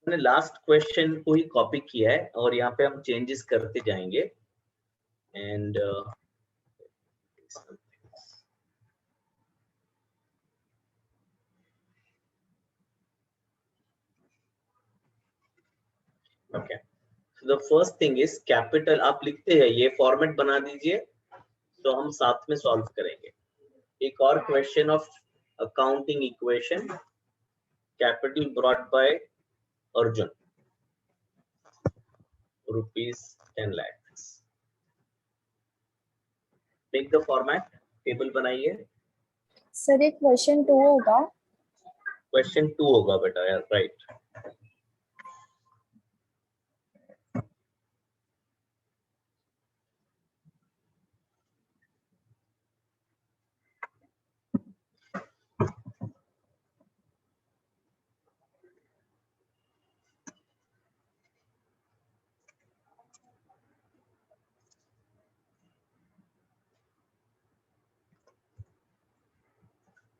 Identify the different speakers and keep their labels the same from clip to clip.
Speaker 1: मैंने last question को ही copy किया है और यहाँ पे हम चेंजेस करते जाएंगे and okay. The first thing is capital, आप लिखते हैं ये फॉर्मेट बना दीजिए तो हम साथ में सॉल्व करेंगे। एक और question of accounting equation, capital brought by Arjun, ₹10 lakhs। Take the format, table बनाइए।
Speaker 2: सर ये क्वेश्चन 2 होगा।
Speaker 1: क्वेश्चन 2 होगा बेटा यार, राइट।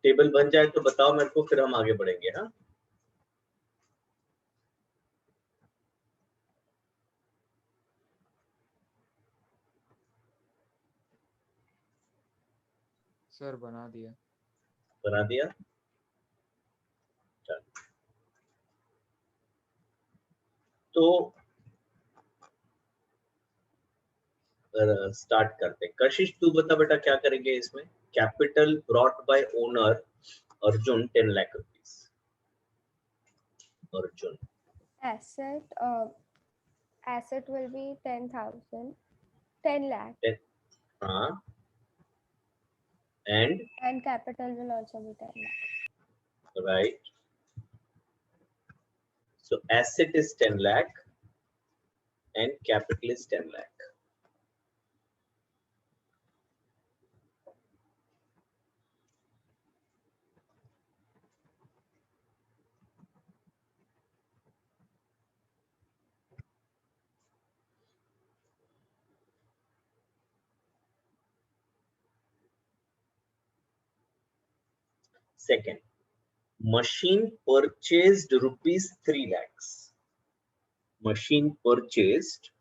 Speaker 1: टेबल बन जाए तो बताओ मेरे को, फिर हम आगे बढ़ेंगे। हाँ,
Speaker 3: सर बना दिया।
Speaker 1: बना दिया। चल, तो स्टार्ट करते हैं। कशिश तू बता बेटा क्या करेंगे इसमें। Capital brought by owner Arjun 10 lakh rupees. Arjun
Speaker 2: asset will be 10 lakh
Speaker 1: हाँ, and
Speaker 2: capital will also be 10 lakh.
Speaker 1: right, so asset is 10 lakh and capital is 10 lakh. Second, machine purchased ₹3 lakhs. Machine purchased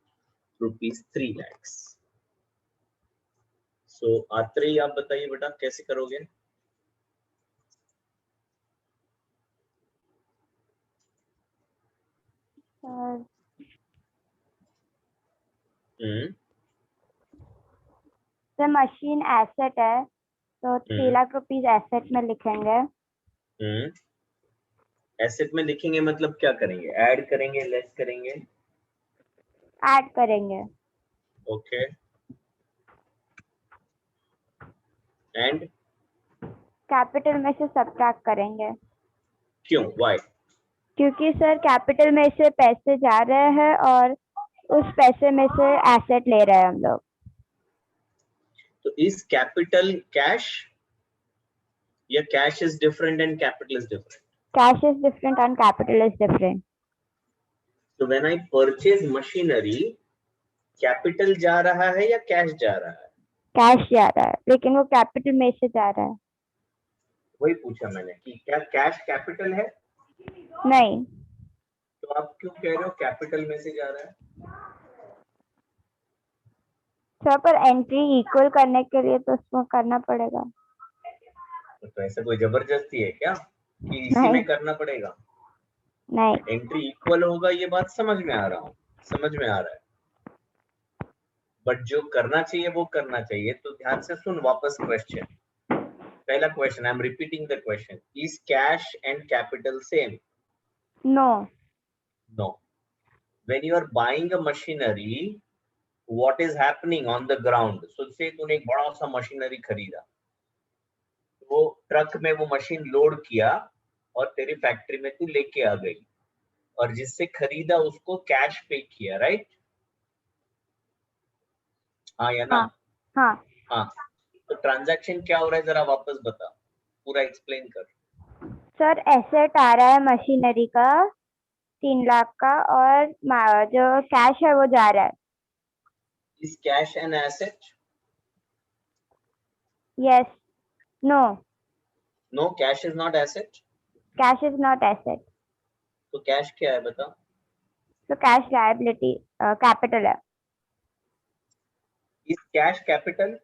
Speaker 1: ₹3 lakhs. So Atreya आप बताइए बेटा कैसे करोगे।
Speaker 4: तो machine asset है तो 3 lakh rupees asset में लिखेंगे।
Speaker 1: एसेट में लिखेंगे मतलब क्या करेंगे, ऐड करेंगे, लेस करेंगे?
Speaker 4: ऐड करेंगे।
Speaker 1: ओके, एंड
Speaker 4: कैपिटल में से सब्ट्रैक्ट करेंगे।
Speaker 1: क्यों, व्हाई?
Speaker 4: क्योंकि सर कैपिटल में से पैसे जा रहे हैं और उस पैसे में से एसेट ले रहे हैं हम लोग।
Speaker 1: तो इज कैपिटल कैश या cash is different and capital is different?
Speaker 4: Cash is different and capital is different.
Speaker 1: So when I purchase machinery, capital जा रहा है या कैश जा रहा है?
Speaker 4: कैश जा रहा है, लेकिन वो कैपिटल में से जा रहा है।
Speaker 1: वही पूछा मैंने कि क्या कैश कैपिटल है?
Speaker 4: नहीं।
Speaker 1: तो आप क्यों कह रहे हो कैपिटल में से जा रहा है?
Speaker 4: सर पर एंट्री इक्वल करने के लिए तो उसको करना पड़ेगा।
Speaker 1: तो ऐसा कोई जबरदस्ती है क्या कि इसी में करना पड़ेगा?
Speaker 4: नहीं।
Speaker 1: एंट्री इक्वल होगा, ये बात समझ में आ रहा हूँ, समझ में आ रहा है, बट जो करना चाहिए वो करना चाहिए। तो ध्यान से सुन वापस क्वेश्चन। पहला question, I am repeating the question, is cash and capital same?
Speaker 4: No.
Speaker 1: No. When you are buying a machinery, what is happening on the ground? So say तूने एक बड़ा सा मशीनरी खरीदा, वो ट्रक में वो मशीन लोड किया और तेरी फैक्ट्री में तू लेके आ गई, और जिससे खरीदा उसको कैश पे किया, राइट? हाँ या ना?
Speaker 4: हाँ।
Speaker 1: हाँ। तो ट्रांजैक्शन क्या हो रहा है, जरा वापस बता, पूरा एक्सप्लेन कर।
Speaker 4: सर एसेट आ रहा है मशीनरी का 3 लाख का, और जो कैश है वो जा रहा है।
Speaker 1: Is cash an asset?
Speaker 4: Yes. No.
Speaker 1: No, cash is not asset.
Speaker 4: Cash is not asset.
Speaker 1: तो कैश क्या है बताओ?
Speaker 4: तो कैश लायबिलिटी कैपिटल है।
Speaker 1: Is cash capital?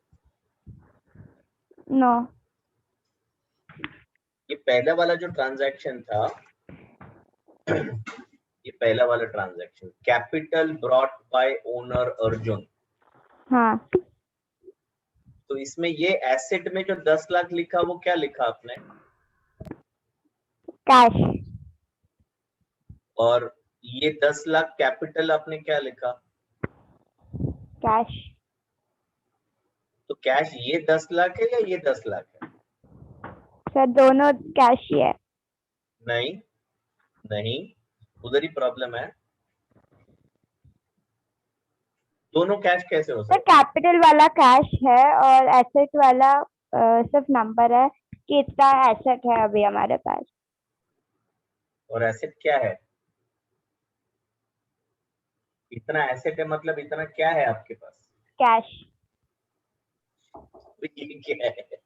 Speaker 4: नो।
Speaker 1: ये पहला वाला जो ट्रांजैक्शन था, ये पहला वाला transaction, capital brought by owner Arjun,
Speaker 4: हाँ,
Speaker 1: तो इसमें ये एसेट में जो 10 लाख लिखा वो क्या लिखा आपने?
Speaker 4: कैश।
Speaker 1: और ये 10 लाख कैपिटल आपने क्या लिखा?
Speaker 4: कैश।
Speaker 1: तो कैश ये 10 लाख है या ये 10 लाख है?
Speaker 4: सर दोनों कैश ही है।
Speaker 1: नहीं, नहीं, उधर ही प्रॉब्लम है। दोनों कैश कैसे हो
Speaker 4: सर
Speaker 1: सकते?
Speaker 4: कैपिटल वाला कैश है और एसेट वाला सिर्फ नंबर है कि इतना एसेट है अभी हमारे पास।
Speaker 1: और एसेट क्या है? इतना एसेट है मतलब इतना क्या है आपके पास?
Speaker 4: कैश।
Speaker 1: तो ये क्या है?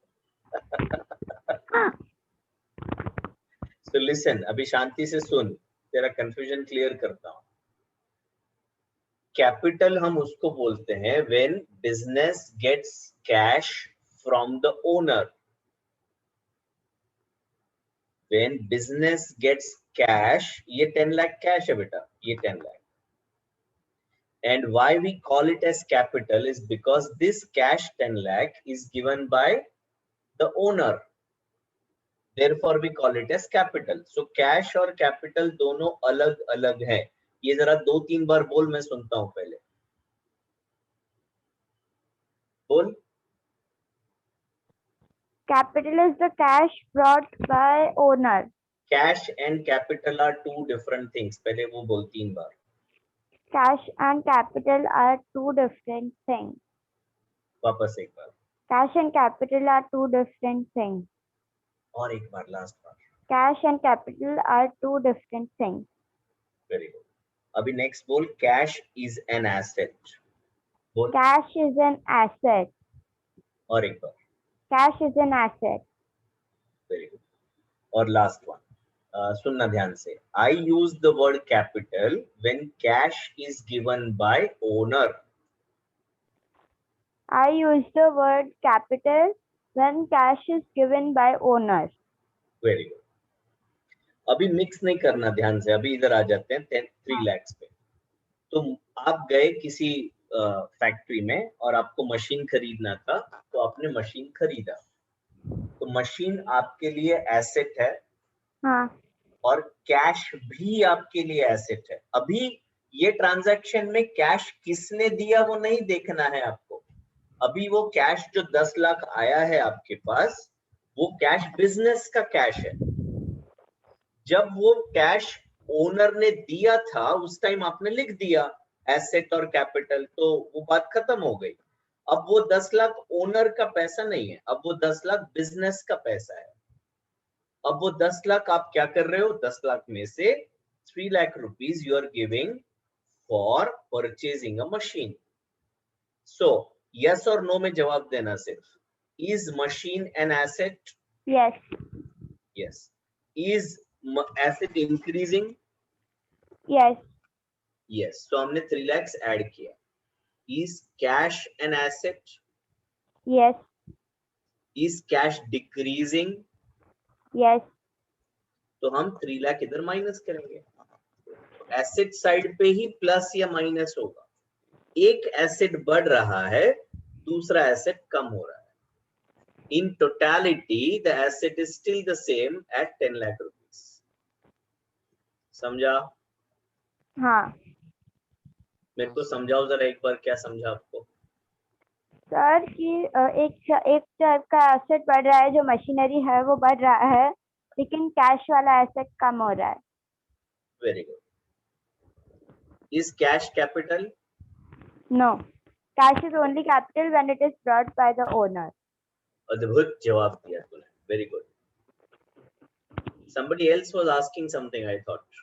Speaker 1: So listen, अभी शांति से सुन, तेरा कंफ्यूजन क्लियर करता हूँ। कैपिटल हम उसको बोलते हैं when business gets cash from the owner. When business gets cash, ये 10 लाख कैश है बेटा, ये 10 lakh. And why we call it as capital is because this cash 10 lakh is given by the owner. Therefore we call it as capital. So cash और capital दोनों अलग अलग हैं। ये जरा 2-3 बार बोल, मैं सुनता हूं पहले। बोल।
Speaker 4: Capital is the cash brought by owner.
Speaker 1: Cash and capital are two different things. पहले वो बोल 3 बार।
Speaker 4: Cash and capital are two different things.
Speaker 1: वापस एक बार।
Speaker 4: Cash and capital are two different things.
Speaker 1: और एक बार, लास्ट बार।
Speaker 4: Cash and capital are two different things.
Speaker 1: Very good. अभी नेक्स्ट बोल, कैश इज एन एसेट। बोल।
Speaker 4: Cash is an asset.
Speaker 1: और एक बार।
Speaker 4: Cash is an asset.
Speaker 1: Very good. और लास्ट वन, सुनना ध्यान से। I use the word capital when cash is given by owner.
Speaker 4: I use the word capital when cash is given by owner.
Speaker 1: Very good. अभी mix नहीं करना, ध्यान से। अभी इधर आ जाते हैं 3 lakhs पे। तो आप गए किसी फैक्ट्री में और आपको मशीन खरीदना था, तो आपने मशीन खरीदा। तो मशीन आपके लिए एसेट है
Speaker 4: हाँ,
Speaker 1: और कैश भी आपके लिए एसेट है। अभी ये ट्रांजैक्शन में कैश किसने दिया वो नहीं देखना है आपको। अभी वो कैश जो 10 लाख आया है आपके पास, वो कैश बिजनेस का कैश है। जब वो कैश ओनर ने दिया था उस टाइम आपने लिख दिया एसेट और कैपिटल, तो वो बात खत्म हो गई। अब वो 10 लाख ओनर का पैसा नहीं है, अब वो 10 लाख बिजनेस का पैसा है। अब वो 10 लाख आप क्या कर रहे हो? 10 लाख में से 3 lakh rupees you are giving for purchasing a machine. So yes और नो में जवाब देना सिर्फ। Is machine an asset?
Speaker 4: yes,
Speaker 1: yes. Is asset increasing?
Speaker 4: yes,
Speaker 1: yes. तो हमने 3 lakhs ऐड किया। Is cash an asset?
Speaker 4: yes,
Speaker 1: is cash decreasing?
Speaker 4: yes,
Speaker 1: तो हम 3 लाख इधर माइनस करेंगे। एसेट साइड पे ही प्लस या माइनस होगा। एक एसेट बढ़ रहा है, दूसरा एसेट कम हो रहा है। In totality the asset is still the same at 10 lakh rupees. समझा?
Speaker 4: हाँ।
Speaker 1: मेरे को समझाओ जरा एक बार, क्या समझा आपको?
Speaker 4: सर कि एक टाइप का एसेट बढ़ रहा है, जो मशीनरी है वो बढ़ रहा है, लेकिन कैश वाला एसेट कम हो रहा है।
Speaker 1: Very good. Is cash capital?
Speaker 4: No, cash is only capital when it is brought by the owner.
Speaker 1: अद्भुत जवाब दिया तूने, very good. somebody else was asking something, I thought.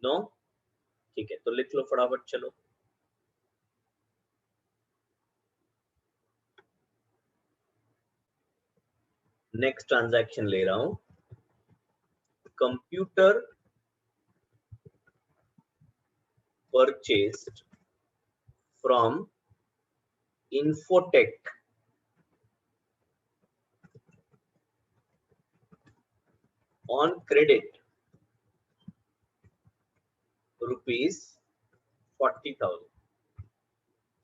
Speaker 1: No? ठीक है, तो लिख लो फटाफट, चलो। नेक्स्ट ट्रांजैक्शन ले रहा हूं। computer purchased from Infotech on credit rupees 40,000.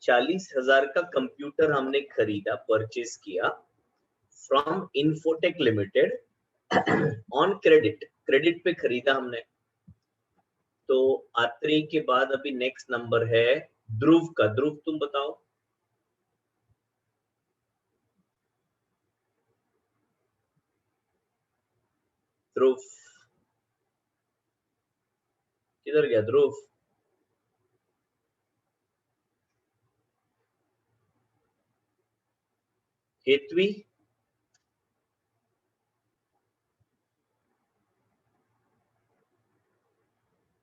Speaker 1: 40,000 का कंप्यूटर हमने खरीदा, परचेस किया from infotech limited on credit, credit पे खरीदा हमने. तो आत्रेय के बाद अभी नेक्स्ट नंबर है ध्रुव का. ध्रुव तुम बताओ. ध्रुव किधर गया ध्रुव? हेतवी,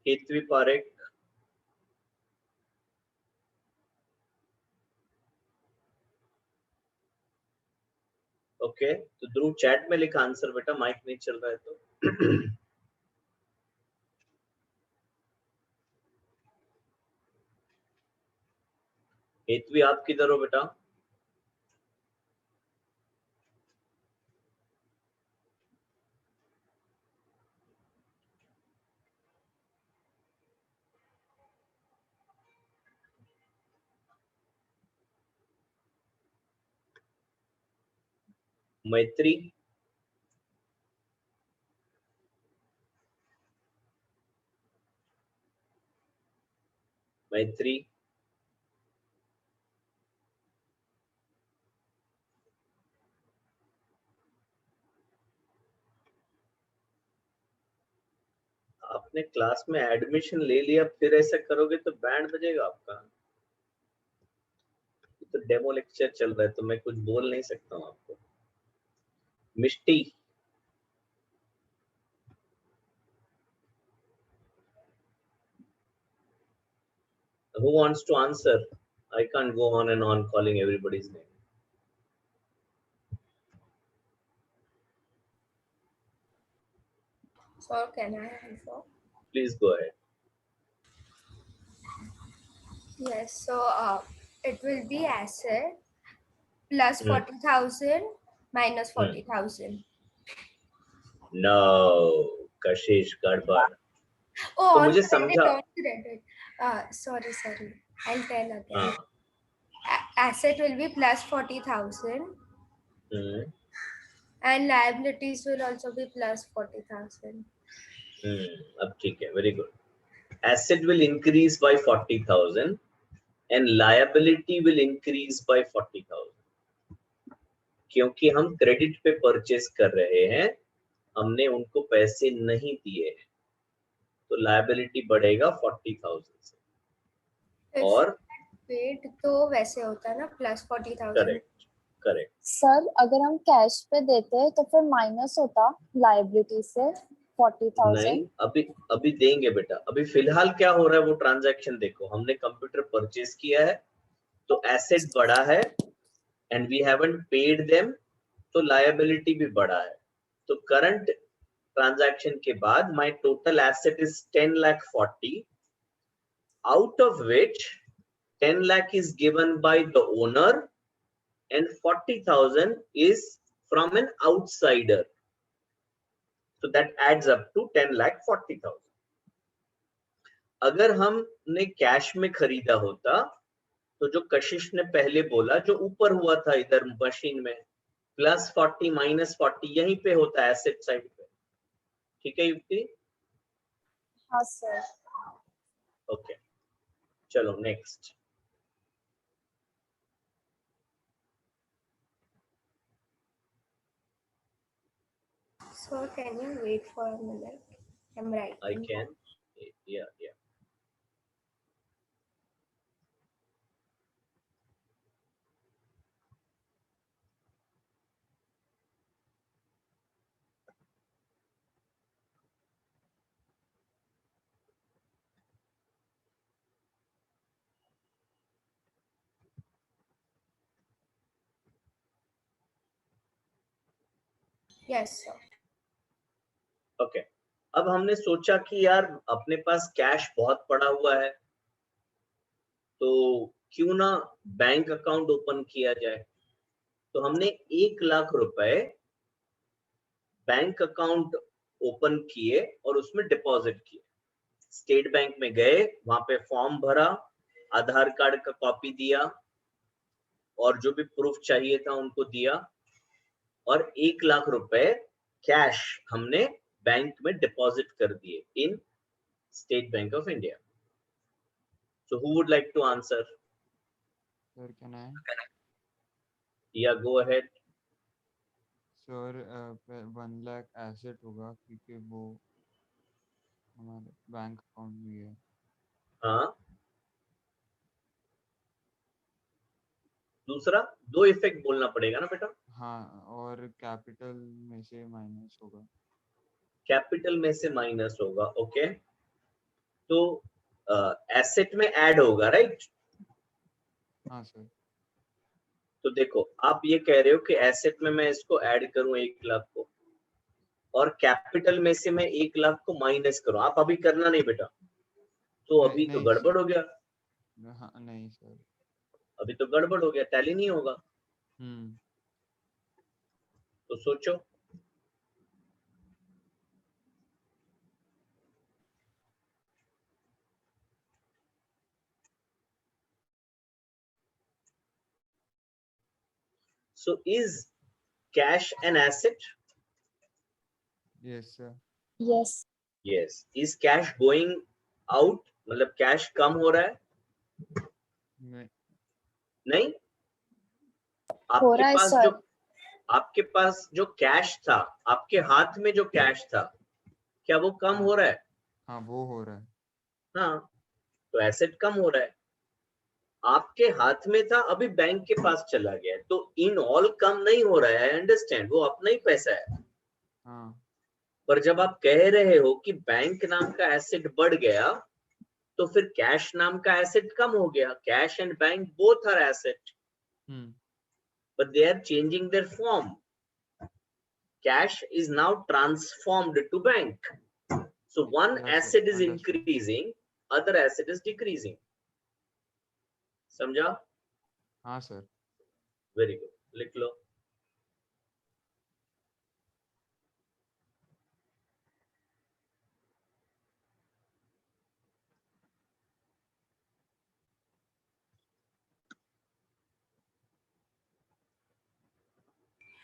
Speaker 1: हेतवी पारेख. ओके, तो ध्रुव चैट में लिखा आंसर बेटा, माइक नहीं चल रहा है तो. हेतवी आप किधर हो बेटा? मैत्री, मैत्री, आपने क्लास में एडमिशन ले लिया फिर ऐसा करोगे तो बैंड बजेगा आपका. तो डेमो लेक्चर चल रहा है तो मैं कुछ बोल नहीं सकता हूँ आपको. मिष्टी, who wants to answer? I can't go on and on calling everybody's name.
Speaker 2: So can I answer?
Speaker 1: Please go ahead.
Speaker 2: Yes. So it will be asset plus
Speaker 1: Hmm.
Speaker 2: 40,000 minus 40,000.
Speaker 1: No, Kashish गड़बड़.
Speaker 2: Oh,
Speaker 1: तो
Speaker 2: on
Speaker 1: मुझे
Speaker 2: credit,
Speaker 1: समझा.
Speaker 2: on credit. Sorry. I'll tell again.
Speaker 1: हाँ.
Speaker 2: Asset will be plus 40,000
Speaker 1: Hmm.
Speaker 2: and liabilities will also be plus 40,000.
Speaker 1: अब ठीक है, very good. Asset will increase by 40,000 and liability will increase by 40,000. क्योंकि हम credit पे purchase कर रहे हैं, हमने उनको पैसे नहीं दिए हैं, तो लायबिलिटी बढ़ेगा 40,000 से. और
Speaker 2: पेड तो वैसे होता है ना प्लस 40,000.
Speaker 1: Correct, correct.
Speaker 5: सर अगर हम कैश पे देते हैं तो फिर माइनस होता लायबिलिटी से 40,000.
Speaker 1: नहीं, अभी देंगे बेटा. अभी फिलहाल क्या हो रहा है वो ट्रांजैक्शन देखो. हमने कंप्यूटर परचेस किया है तो एसेट बढ़ा है and we haven't paid them, तो लायबिलिटी भी बढ़ा है. तो करंट ट्रांजैक्शन के बाद my total asset is 10 lakh 40, out of which 10 lakh is given by the owner and 40,000 is from an outsider. So that adds up to 10 lakh 40,000. अगर हमने cash में खरीदा होता तो जो कशिश ने पहले बोला, जो ऊपर हुआ था इधर मशीन में, प्लस 40 माइनस 40 यहीं पे होता है एसेट साइड पे. ठीक है युक्ति?
Speaker 5: हाँ सर.
Speaker 1: ओके, चलो next.
Speaker 2: So can you wait for a minute? I'm writing.
Speaker 1: I can. Yeah.
Speaker 2: Yes, sir.
Speaker 1: Okay. अब हमने सोचा कि यार अपने पास कैश बहुत पड़ा हुआ है, तो क्यों ना बैंक अकाउंट ओपन किया जाए। तो हमने 1 लाख रुपए बैंक अकाउंट ओपन किए और उसमें डिपॉजिट किए। स्टेट बैंक में गए, वहां पे फॉर्म भरा, आधार कार्ड का कॉपी दिया और जो भी प्रूफ चाहिए था उनको दिया, और 1 लाख रुपए कैश हमने बैंक में डिपॉजिट कर दिए इन state bank of India. So who would like to answer?
Speaker 3: Sir, can I?
Speaker 1: Yeah, go ahead.
Speaker 3: Sir, 1 lakh asset होगा क्योंकि वो हमारे बैंक अकाउंट में है।
Speaker 1: हाँ, दूसरा 2 इफेक्ट बोलना पड़ेगा ना बेटा।
Speaker 3: हाँ, और कैपिटल में से माइनस होगा।
Speaker 1: कैपिटल में से माइनस होगा, ओके। तो एसेट में ऐड होगा, राइट?
Speaker 3: हाँ सर।
Speaker 1: तो देखो, आप ये कह रहे हो कि एसेट में मैं इसको ऐड करूं 1 लाख को, और कैपिटल में से मैं 1 लाख को माइनस करूं। आप अभी करना नहीं बेटा, तो
Speaker 3: नहीं
Speaker 1: अभी तो
Speaker 3: नहीं
Speaker 1: गड़बड़ हो गया।
Speaker 3: सर। हाँ नहीं सर।
Speaker 1: अभी तो गड़बड़ हो गया, टैली नहीं होगा। तो सोचो। So is cash an asset?
Speaker 3: Yes sir.
Speaker 5: Yes.
Speaker 1: Yes. Is cash going out? मतलब कैश कम हो रहा है?
Speaker 3: नहीं
Speaker 1: नहीं।
Speaker 5: हो रहा है सर।
Speaker 1: आपके पास जो कैश था, आपके हाथ में जो कैश था, क्या वो कम
Speaker 3: हाँ।
Speaker 1: हो रहा है?
Speaker 3: हाँ वो हो रहा है।
Speaker 1: हाँ, तो एसेट कम हो रहा है। आपके हाथ में था, अभी बैंक के पास चला गया, तो इन ऑल कम नहीं हो रहा है, अंडरस्टैंड? वो अपना ही पैसा है।
Speaker 3: हाँ
Speaker 1: पर जब आप कह रहे हो कि बैंक नाम का एसेट बढ़ गया, तो फिर कैश नाम का एसेट कम हो गया। Cash and bank both are asset, but they are changing their form. Cash is now transformed to bank. So one
Speaker 3: Yes, sir.
Speaker 1: asset is
Speaker 3: Understood.
Speaker 1: increasing, other asset is decreasing. समझा?
Speaker 3: हाँ sir.
Speaker 1: Very good. लिख लो।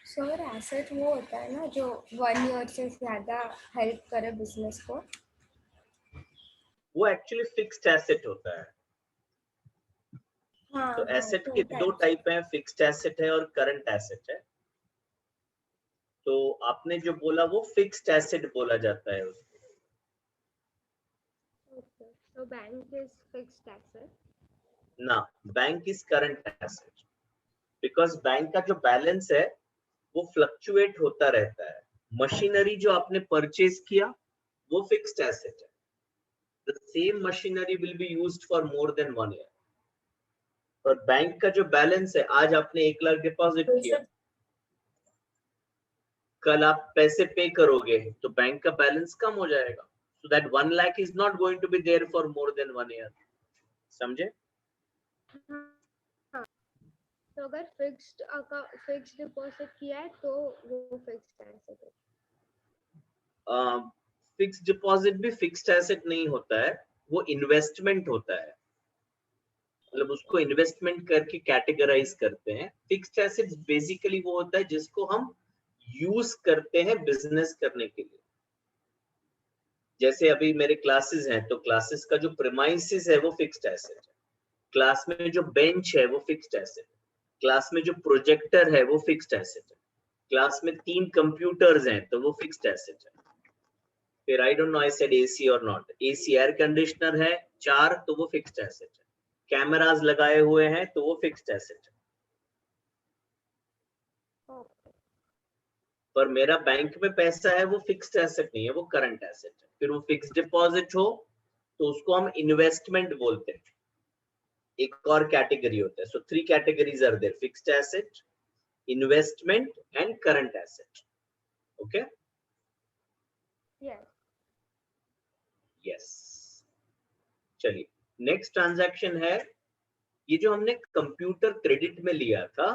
Speaker 2: Sir asset वो होता है ना जो 1 year से ज्यादा हेल्प करे बिजनेस को।
Speaker 1: वो एक्चुअली फिक्स्ड एसेट होता है।
Speaker 2: हाँ
Speaker 1: तो
Speaker 2: हाँ,
Speaker 1: एसेट
Speaker 2: two
Speaker 1: के 2
Speaker 2: types।
Speaker 1: टाइप हैं, फिक्स्ड एसेट है और करंट एसेट है। तो आपने जो बोला वो फिक्स्ड एसेट बोला जाता है उसको।
Speaker 2: Okay, so bank is fixed asset।
Speaker 1: ना, bank is current asset, because bank का जो बैलेंस है वो फ्लक्चुएट होता रहता है। मशीनरी जो आपने परचेज किया वो फिक्स्ड एसेट है। The same machinery will be used for more than 1 year. और बैंक का जो बैलेंस है, आज आपने 1 लाख डिपॉजिट किया, कल आप पैसे पे करोगे तो बैंक का बैलेंस कम हो जाएगा। So that 1 lakh is not going to be there for more than 1 year. समझे?
Speaker 2: तो अगर फिक्स्ड डिपॉजिट किया है तो वो फिक्स्ड एसेट है।
Speaker 1: फिक्स्ड डिपॉजिट भी फिक्स्ड एसेट नहीं होता है, वो इन्वेस्टमेंट होता है। मतलब उसको इन्वेस्टमेंट करके कैटेगराइज करते हैं। फिक्स्ड एसेट्स बेसिकली वो होता है जिसको हम यूज करते हैं बिजनेस करने के लिए। जैसे अभी मेरे क्लासेस हैं, तो क्लासेस का जो प्रीमाइसेस है वो फिक्स्ड एसेट है। क्लास में जो बेंच है वो फिक्स्ड एसेट है। क्लास में जो प्रोजेक्टर है वो फिक्स्ड एसेट है। क्लास में 3 कंप्यूटर्स हैं तो वो फिक्स्ड एसेट है। फिर I don't know I said AC और नॉट, एसी एयर कंडीशनर है 4 तो वो फिक्स्ड एसेट है। कैमरास लगाए हुए हैं तो वो फिक्स्ड एसेट है। पर मेरा बैंक में पैसा है वो फिक्स्ड एसेट नहीं है, वो करंट एसेट है। फिर वो फिक्स्ड डिपॉजिट हो तो उसको हम इन्वेस्टमेंट बोलते हैं। एक और कैटेगरी होता है। So 3 categories are there, fixed asset, investment and current asset. Okay?
Speaker 2: Yes।
Speaker 1: Yes. चलिए नेक्स्ट ट्रांजैक्शन है, ये जो हमने कंप्यूटर क्रेडिट में लिया था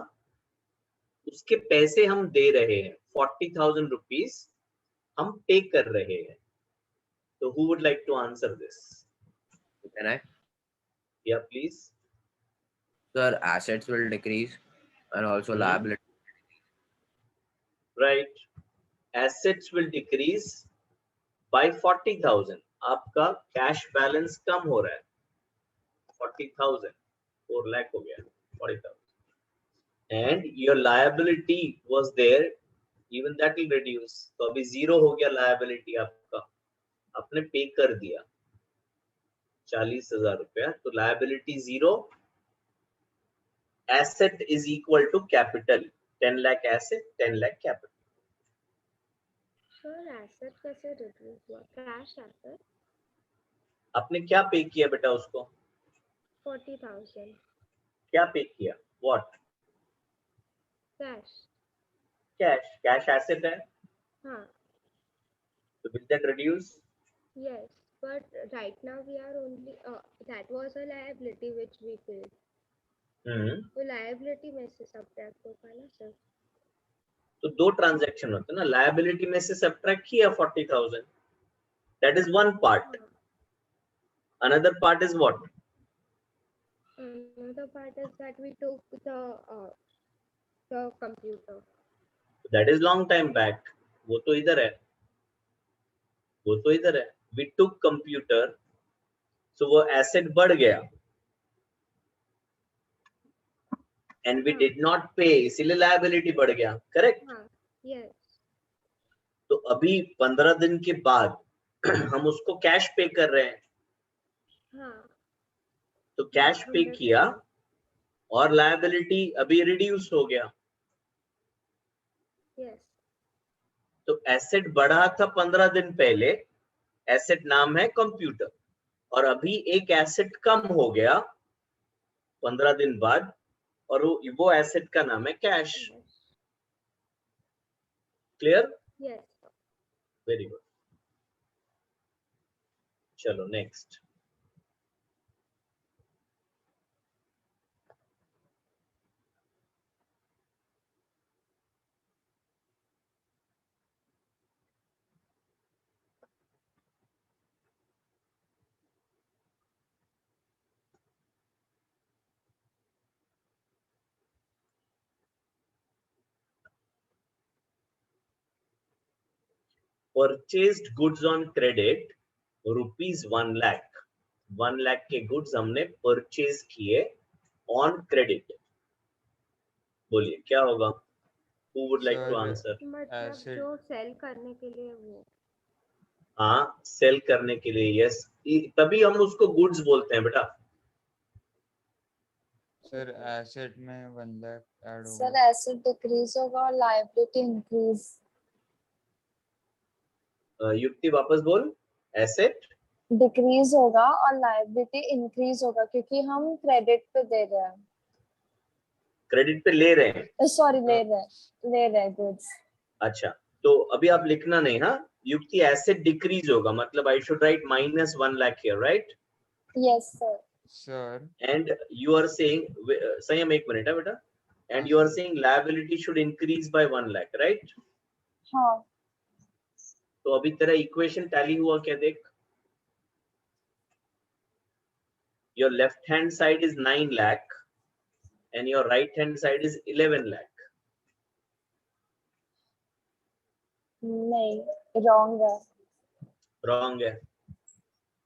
Speaker 1: उसके पैसे हम दे रहे हैं 40,000 रुपीज हम पे कर रहे हैं। तो who would like to answer this?
Speaker 6: Can I?
Speaker 1: या please.
Speaker 6: Sir, assets will decrease and also
Speaker 1: Hmm.
Speaker 6: liability.
Speaker 1: Right, assets will decrease by 40,000। आपका कैश बैलेंस कम हो रहा है 40,000, 4 लाख हो गया 40,000, and your liability was there, even that will reduce. तो अभी जीरो हो गया लायबिलिटी आपका, आपने पे कर दिया 40,000 रुपया, तो liability zero, asset is equal to capital, 10 lakh asset 10 lakh capital.
Speaker 2: Sir asset कैसे रिड्यूस हुआ? कैश एसेट
Speaker 1: आपने क्या पे किया बेटा उसको?
Speaker 2: 40,000
Speaker 1: क्या पे किया? What?
Speaker 2: Cash.
Speaker 1: Cash. Cash asset है,
Speaker 2: हाँ,
Speaker 1: तो will that reduce?
Speaker 2: yes, but right now we are only that was a liability which we paid. तो liability में से subtract होगा ना सर?
Speaker 1: तो दो ट्रांजैक्शन होते हैं ना, लायबिलिटी में से सब्ट्रैक्ट किया 40,000, that is one part. Another part is what?
Speaker 2: Another part is that we took the computer.
Speaker 1: That is long time back, वो तो इधर है, वो तो इधर है। वी टुक कंप्यूटर, सो वो एसेट बढ़ गया एंड वी डिड नॉट पे, इसीलिए लायबिलिटी बढ़ गया, करेक्ट?
Speaker 2: हाँ, yes.
Speaker 1: तो अभी 15 दिन के बाद हम उसको कैश पे कर रहे हैं,
Speaker 2: हाँ,
Speaker 1: तो कैश पे किया और लायबिलिटी अभी रिड्यूस हो गया,
Speaker 2: yes.
Speaker 1: तो एसेट बढ़ा था 15 दिन पहले, एसेट नाम है कंप्यूटर, और अभी एक एसेट कम हो गया 15 दिन बाद, और वो एसेट का नाम है cash.
Speaker 2: Yes.
Speaker 1: Clear?
Speaker 2: Yes.
Speaker 1: Very good. चलो next. Purchased goods on credit rupees 1 lakh, 1 lakh के गुड्स हमने परचेज किए ऑन क्रेडिट। बोलिए क्या होगा? Who would like to
Speaker 3: Sir,
Speaker 1: answer?
Speaker 2: मतलब
Speaker 3: Acid.
Speaker 2: जो सेल करने के लिए वो।
Speaker 1: हाँ, सेल करने के लिए, यस, तभी हम उसको गुड्स बोलते हैं बेटा।
Speaker 3: सर एसेट में 1 लाख ऐड
Speaker 5: सर
Speaker 3: होगा।
Speaker 5: एसेट डिक्रीज होगा और लायबिलिटी इंक्रीज।
Speaker 1: युक्ति वापस बोल। एसेट
Speaker 5: डिक्रीज होगा और लायबिलिटी इंक्रीज होगा क्योंकि हम क्रेडिट पे दे रहे हैं,
Speaker 1: क्रेडिट पे ले रहे हैं।
Speaker 5: सॉरी ले रहे हैं गुड्स।
Speaker 1: अच्छा, तो अभी आप लिखना नहीं, हाँ युक्ति, एसेट डिक्रीज होगा मतलब I should write minus 1 lakh here, right?
Speaker 5: Yes sir.
Speaker 3: Sir
Speaker 1: and you are saying, Sanyam एक मिनट है बेटा, and you are saying liability should increase by 1 lakh, right?
Speaker 5: हाँ,
Speaker 1: तो अभी तेरा इक्वेशन टैली हुआ क्या देख? Your left hand side is 9 lakh and your right hand side is 11 lakh.
Speaker 5: नहीं रॉन्ग है।
Speaker 1: Wrong है।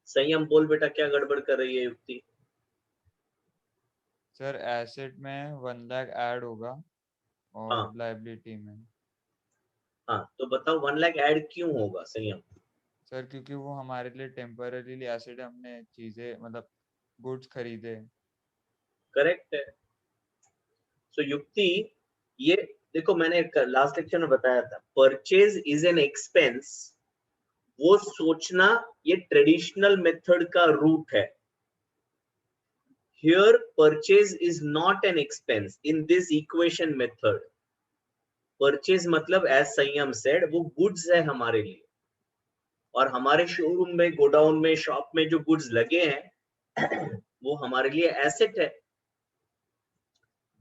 Speaker 1: संयम बोल बेटा, क्या गड़बड़ कर रही है युक्ति?
Speaker 3: सर एसेट में 1 लाख ऐड होगा और
Speaker 1: हाँ।
Speaker 3: लायबिलिटी में।
Speaker 1: हाँ, तो बताओ 1 लाख ऐड क्यों होगा संयम?
Speaker 3: सर क्योंकि वो हमारे लिए टेम्पररीली एसेट, हमने चीजें मतलब गुड्स खरीदे।
Speaker 1: करेक्ट है। सो युक्ति, ये देखो मैंने लास्ट लेक्चर में बताया था, परचेज इज एन एक्सपेंस, वो सोचना ये ट्रेडिशनल मेथड का रूट है। Here purchase is not an expense in this equation method. Purchase मतलब एज संयम सेड वो गुड्स है हमारे लिए, और हमारे शोरूम में, गोडाउन में, शॉप में जो गुड्स लगे हैं वो हमारे लिए एसेट है।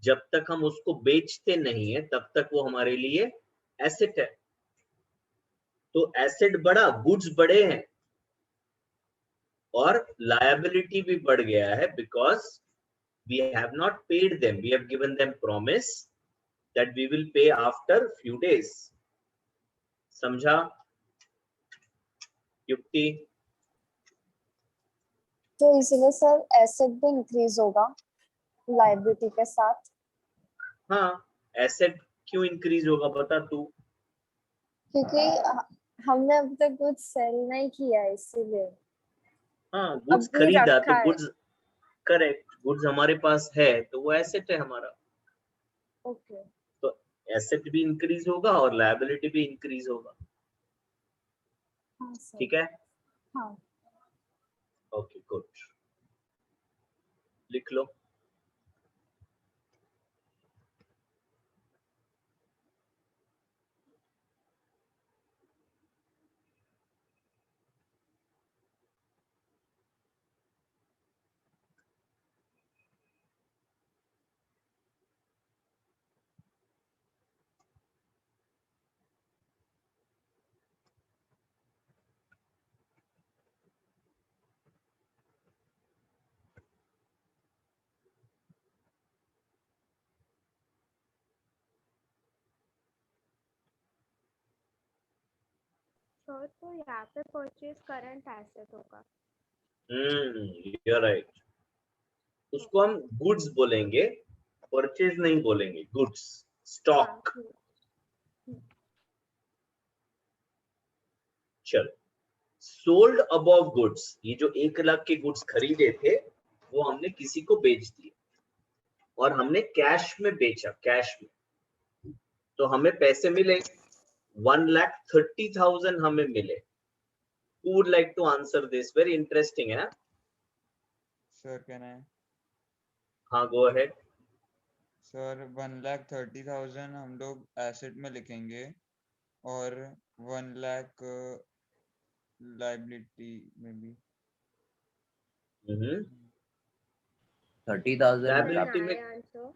Speaker 1: जब तक हम उसको बेचते नहीं है तब तक वो हमारे लिए एसेट है। तो एसेट बढ़ा, गुड्स बढ़े हैं, और लायबिलिटी भी बढ़ गया है, because we have not paid them. We have given them promise that we will pay after few days. समझा युक्ति?
Speaker 5: तो इसलिए सर एसेट भी इंक्रीज होगा लायबिलिटी के साथ।
Speaker 1: हाँ, एसेट क्यों इंक्रीज होगा बता तू?
Speaker 5: क्योंकि हमने अब तक कुछ सेल नहीं किया है इसीलिए।
Speaker 1: हाँ, गुड्स
Speaker 5: अभी
Speaker 1: खरीदा
Speaker 5: रखा
Speaker 1: तो
Speaker 5: है।
Speaker 1: गुड्स, करेक्ट, गुड्स हमारे पास है तो वो एसेट है हमारा।
Speaker 5: ओके।
Speaker 1: तो एसेट भी इंक्रीज होगा और लायबिलिटी भी इंक्रीज होगा।
Speaker 5: हाँ सर।
Speaker 1: ठीक है?
Speaker 5: हाँ।
Speaker 1: ओके, गुड, लिख लो।
Speaker 2: सर तो यहाँ पे परचेज करंट एसेट होगा।
Speaker 1: You are right. उसको हम गुड्स बोलेंगे, परचेज नहीं बोलेंगे, गुड्स, स्टॉक। चलो, सोल्ड अबव गुड्स, ये जो 1 लाख के गुड्स खरीदे थे वो हमने किसी को बेच दिए और हमने कैश में बेचा, कैश में, तो हमें पैसे मिले 1,30,000 हमें मिले। Who would like to answer this? Very interesting है।
Speaker 3: Sir can I?
Speaker 1: हाँ, go ahead.
Speaker 3: सर 1,30,000 हम लोग एसेट में लिखेंगे और 1 लाख लाइबिलिटी में भी।
Speaker 6: 30,000
Speaker 1: Liability
Speaker 2: Can I
Speaker 1: में,
Speaker 2: answer?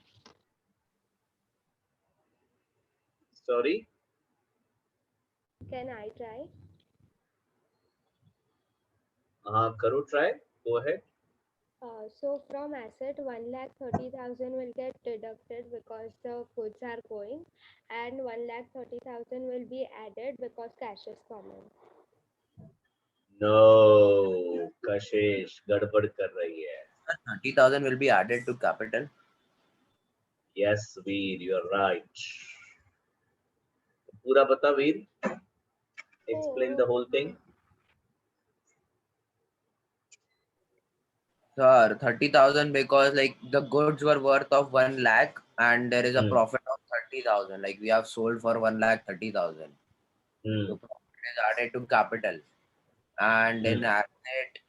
Speaker 1: sorry,
Speaker 2: Can I try?
Speaker 1: हाँ करो try, go ahead.
Speaker 2: So from asset 1,30,000 will get deducted because the goods are going, and 1,30,000 will be added because cash is common.
Speaker 1: No, कशिश गड़बड़ कर रही है।
Speaker 6: 30,000 will be added to capital.
Speaker 1: Yes, Veer, you are right. पूरा बता वीर, explain the whole thing.
Speaker 6: Sir, 30,000 because like the goods were worth of 1 lakh and there is a profit of 30,000. Like we have sold for 1,30,000. So profit is added to capital. And in asset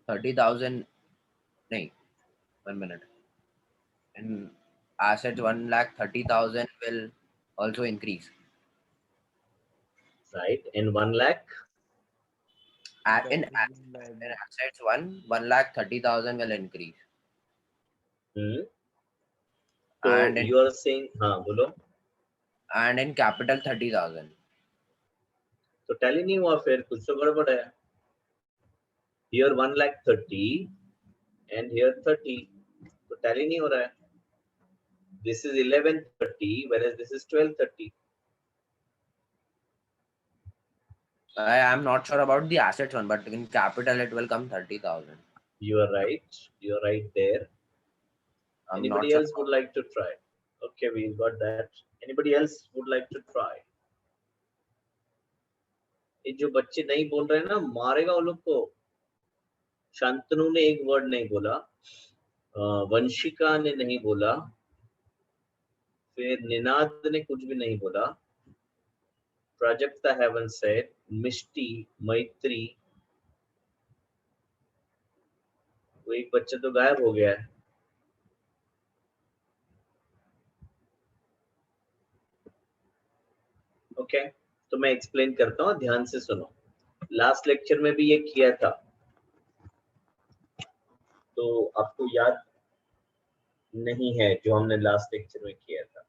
Speaker 6: 30,000. No, 1 minute. In asset 1,30,000 will also increase.
Speaker 1: Right, in 1 lakh.
Speaker 6: In assets 1,30,000 will increase.
Speaker 1: So
Speaker 6: and
Speaker 1: you are saying, हाँ बोलो।
Speaker 6: And in capital 30,000.
Speaker 1: तो tally नहीं हुआ, फिर कुछ तो गड़बड़ है। Here 1,30,000 and here 30, तो टैली नहीं हो रहा है। This is 1130 whereas this is 1230.
Speaker 6: I am not sure about the assets one, but in capital it will come 30,000.
Speaker 1: You are right. You are right there. Anybody else would like to try? Okay, we got that. Anybody else would like to try? ये जो बच्चे नहीं बोल रहे हैं ना, मारेगा उन लोग को। शांतनु ने एक वर्ड नहीं बोला, वंशिका ने नहीं बोला, फिर निनाद ने कुछ भी नहीं बोला, प्राजक्ता haven't said, मिष्टी, मैत्री, वो एक बच्चा तो गायब हो गया है। ओके, तो मैं एक्सप्लेन करता हूँ, ध्यान से सुनो। लास्ट लेक्चर में भी ये किया था, तो आपको याद नहीं है जो हमने लास्ट लेक्चर में किया था।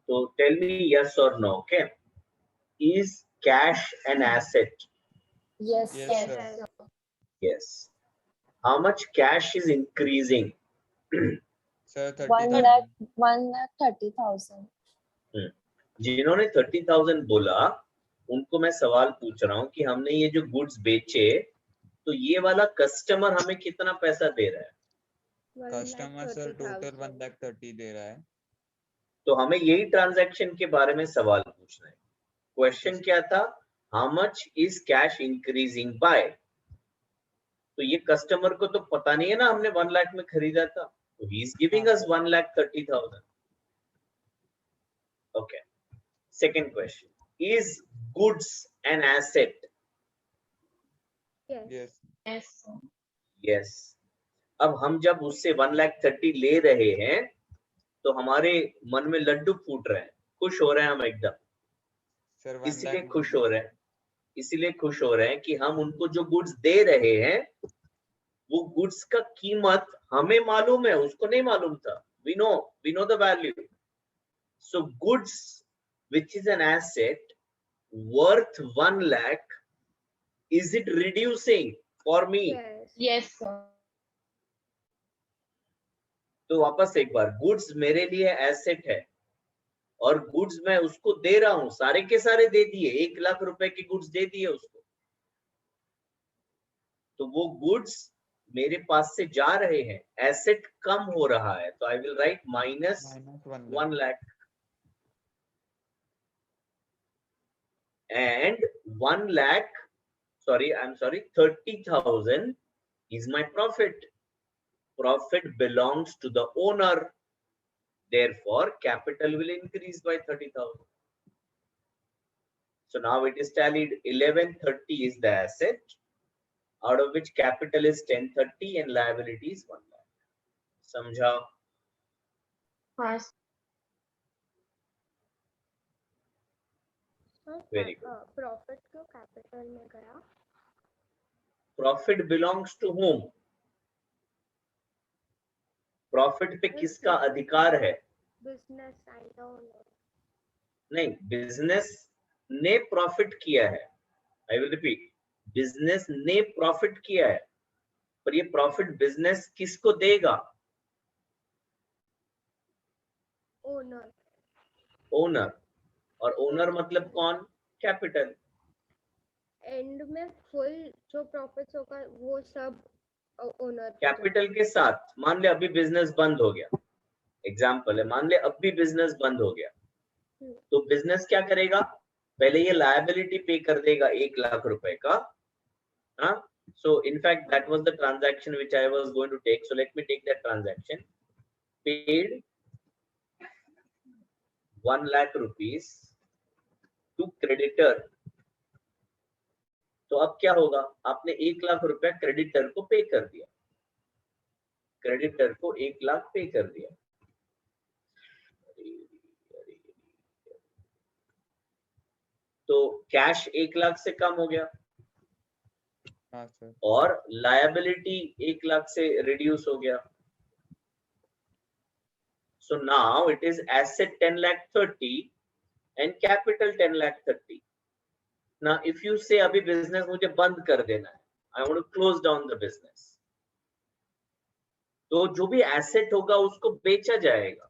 Speaker 1: तो टेल मी यस और no, okay? Is cash an asset?
Speaker 5: Yes.
Speaker 3: Yes, sir.
Speaker 1: Yes. How much cash is increasing?
Speaker 3: Sir,
Speaker 5: 1
Speaker 3: 30,000.
Speaker 5: lakh 1,30,000.
Speaker 1: जिन्होंने 30,000 बोला उनको मैं सवाल पूछ रहा हूँ कि हमने ये जो गुड्स बेचे तो ये वाला कस्टमर हमें कितना पैसा दे रहा है?
Speaker 3: कस्टमर सर टोटल 1,30,000 दे रहा है।
Speaker 1: तो हमें यही ट्रांजैक्शन के बारे में सवाल पूछना है। क्वेश्चन क्या था? How much is cash increasing by? तो ये कस्टमर को तो पता नहीं है ना हमने 1 लाख में खरीदा था, तो he is giving us 1,30,000. Okay, second question, is goods N asset?
Speaker 3: Yes.
Speaker 5: Yes.
Speaker 1: Yes. अब हम जब उससे 1,30,000 ले रहे हैं तो हमारे मन में लड्डू फूट रहे हैं, खुश हो रहे हैं हम एकदम।
Speaker 3: Sir, 1
Speaker 1: इसलिए
Speaker 3: lakh
Speaker 1: खुश हो रहे हैं, इसीलिए खुश हो रहे हैं कि हम उनको जो गुड्स दे रहे हैं वो गुड्स का कीमत हमें मालूम है, उसको नहीं मालूम था। we know the value. So goods which is an asset worth 1 lakh, is it reducing for me?
Speaker 2: Yes.
Speaker 5: Yes, sir.
Speaker 1: तो वापस एक बार, गुड्स मेरे लिए एसेट है और गुड्स मैं उसको दे रहा हूं, सारे के सारे दे दिए, 1 लाख रुपए के गुड्स दे दिए उसको, तो वो गुड्स मेरे पास से जा रहे हैं, एसेट कम हो रहा है, तो I will write minus
Speaker 3: -1
Speaker 1: 1
Speaker 3: lakh.
Speaker 1: lakh and 1 lakh, I'm sorry, 30,000 is my profit. Profit belongs to the owner. Therefore, capital will increase by 30,000. So now it is tallied. 1130 is the asset, out of which capital is 1030 and liability is 1 lakh. समझा?
Speaker 5: Yes.
Speaker 1: Very good.
Speaker 2: Profit क्यों capital में गया?
Speaker 1: Profit belongs to whom? Profit पे किसका अधिकार है?
Speaker 2: Business and the owner.
Speaker 1: नहीं, business ने प्रॉफिट किया है। आई विल रिपीट, बिजनेस ने प्रॉफिट किया है, पर ये प्रॉफिट बिजनेस किसको देगा?
Speaker 2: ओनर.
Speaker 1: ओनर। और ओनर मतलब कौन? कैपिटल।
Speaker 2: एंड में फुल जो प्रॉफिट्स होगा वो सब ओनर.
Speaker 1: कैपिटल के साथ। मान ले अभी बिजनेस बंद हो गया, एग्जाम्पल है, मान ले अब भी बिजनेस बंद हो गया, तो बिजनेस क्या करेगा? पहले ये लायबिलिटी पे कर देगा 1 लाख रुपए का। हाँ, so in fact that was the transaction which I was going to take, so let me take that transaction. Paid 1 lakh rupees to creditor. तो अब क्या होगा? आपने 1 लाख रुपया क्रेडिटर को पे कर दिया, क्रेडिटर को 1 लाख पे कर दिया। तो कैश 1 लाख से कम हो गया।
Speaker 3: हाँ सर।
Speaker 1: और लायबिलिटी 1 लाख से रिड्यूस हो गया। So now it is asset 10,30,000 and capital 10,30,000. Now if you say अभी बिजनेस मुझे बंद कर देना है, I want to close down the business, तो जो भी एसेट होगा उसको बेचा जाएगा,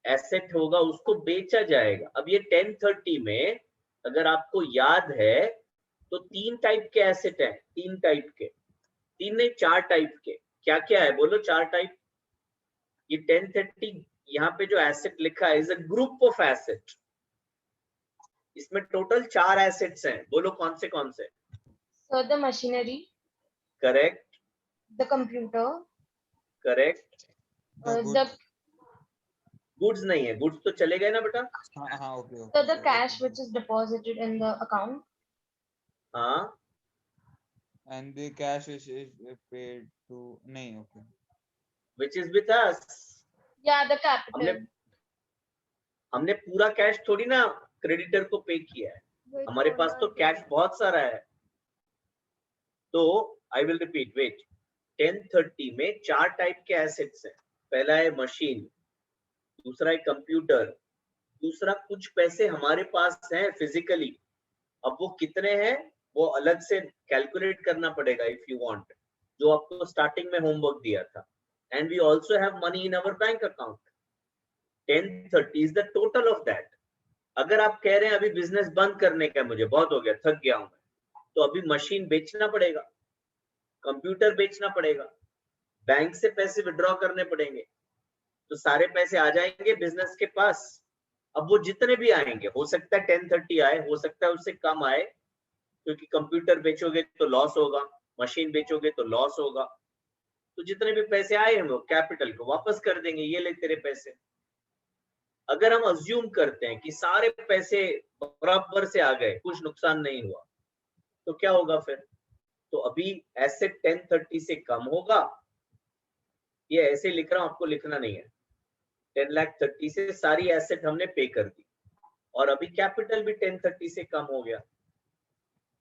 Speaker 1: एसेट होगा उसको बेचा जाएगा। अब ये 1030 में अगर आपको याद है तो 3 टाइप के एसेट हैं, 3 टाइप के, 3 नहीं 4 टाइप के। क्या क्या है बोलो? 4 टाइप। ये 1030 यहाँ पे जो एसेट लिखा है is a group of asset, इसमें टोटल 4 एसेट्स हैं। बोलो कौन से?
Speaker 5: So the machinery,
Speaker 1: correct,
Speaker 5: the computer,
Speaker 1: correct.
Speaker 5: the
Speaker 1: goods नहीं है, गुड्स तो चले गए ना बेटा।
Speaker 3: हाँ okay
Speaker 5: so
Speaker 3: okay
Speaker 5: the cash which is deposited in the account.
Speaker 1: हाँ,
Speaker 3: and the cash is paid to नहीं okay
Speaker 1: which is with us.
Speaker 5: Yeah, the capital.
Speaker 1: हमने पूरा कैश थोड़ी ना क्रेडिटर को पे किया है, हमारे पास तो कैश बहुत सारा है। तो आई विल रिपीट, वेट, 1030 में 4 टाइप के एसेट्स हैं। पहला है मशीन, दूसरा है कंप्यूटर, दूसरा कुछ पैसे हमारे पास हैं फिजिकली। अब वो कितने हैं वो अलग से कैलकुलेट करना पड़ेगा इफ यू वांट, जो आपको स्टार्टिंग में होमवर्क दिया था। And we also have money in our bank account. 1030 is the total of that. अगर आप कह रहे हैं अभी बिजनेस बंद करने का, मुझे बहुत हो गया, थक गया हूं मैं, तो अभी मशीन बेचना पड़ेगा, कंप्यूटर बेचना पड़ेगा, बैंक से पैसे विड्रॉ करने पड़ेंगे, तो सारे पैसे आ जाएंगे बिजनेस के पास। अब वो जितने भी आएंगे, हो सकता है 1030 आए, हो सकता है उससे कम आए, क्योंकि कंप्यूटर बेचोगे तो लॉस होगा, मशीन बेचोगे तो लॉस होगा। तो जितने भी पैसे आए हैं वो कैपिटल को वापस कर देंगे, ये ले तेरे पैसे। अगर हम अज्यूम करते हैं कि सारे पैसे बराबर से आ गए, कुछ नुकसान नहीं हुआ, तो क्या होगा फिर? तो अभी एसेट 1030 से कम होगा, ये ऐसे लिख रहा हूं, आपको लिखना नहीं है। 10,30,000 से सारी एसेट हमने पे कर दी, और अभी कैपिटल भी 1030 से कम हो गया,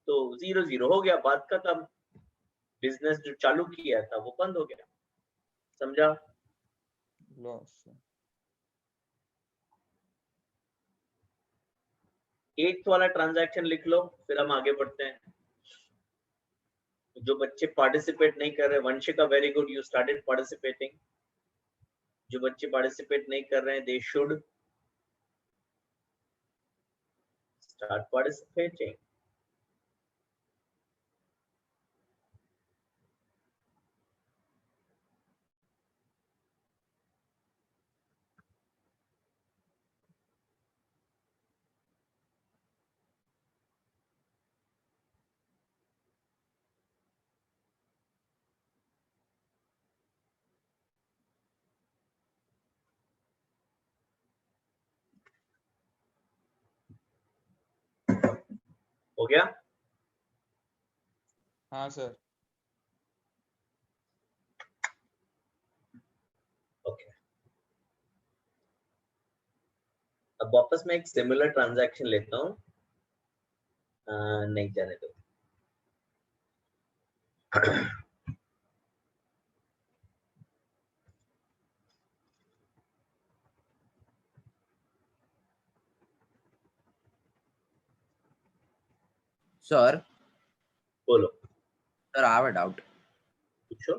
Speaker 1: तो 0-0 हो गया, बात खत्म। बिजनेस जो चालू किया था वो बंद हो गया। समझा?
Speaker 3: लॉस।
Speaker 1: 8th वाला ट्रांजैक्शन लिख लो, फिर हम आगे बढ़ते हैं। जो बच्चे पार्टिसिपेट नहीं कर रहे, Vanshika very good, you started participating. जो बच्चे पार्टिसिपेट नहीं कर रहे हैं, दे शुड स्टार्ट पार्टिसिपेटिंग। हो गया?
Speaker 3: हाँ सर।
Speaker 1: ओके, अब वापस मैं एक सिमिलर ट्रांजैक्शन लेता हूं। नहीं जाने दो।
Speaker 6: Sir,
Speaker 1: बोलो,
Speaker 6: sir, I have a doubt.
Speaker 1: पूछो।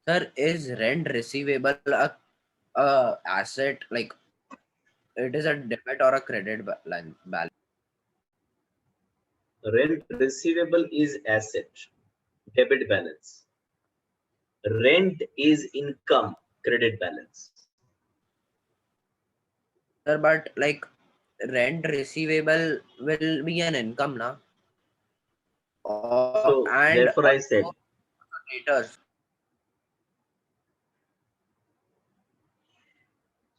Speaker 6: Sir, is rent receivable a asset, like it is a debit or a credit balance?
Speaker 1: Rent receivable is asset, debit balance. Rent is income, credit balance.
Speaker 6: Sir, but like rent receivable will be an income, na?
Speaker 1: So
Speaker 6: And
Speaker 1: therefore I said,
Speaker 6: later.